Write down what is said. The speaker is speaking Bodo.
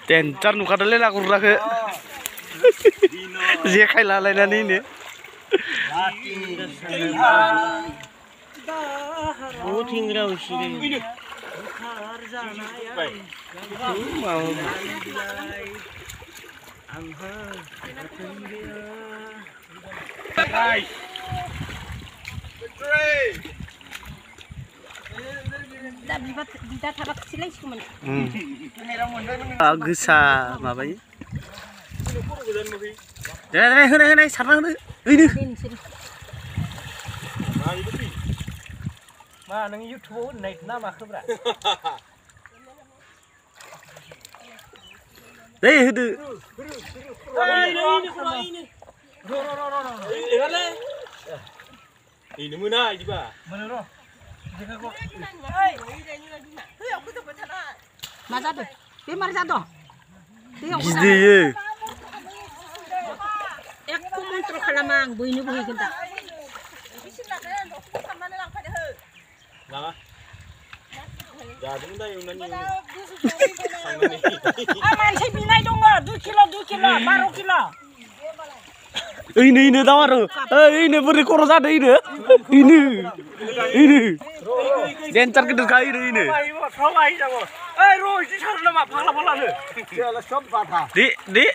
Tencar nukadale lah kurake. Dia kayak lalainan ini. Oh tinggal sini. Mau. Agsa mabai. Hei, sarang deh. Ini. Ma nang YouTube này nama khubra. Đây itu. Ini mana juga? Mana roh? Masa tuh? Bimar satu. Gede ya. Aku mau kalamang buini buhi kita. Lama. Jadi udah yang nani. Aman saya binai dong, 2 kilo, baru kilo. Ini tawaru. Ini beri koros ada ini. Ini. Dencar gede kali ini. Roh, ini sarana apa? Pala-pala nih. Di.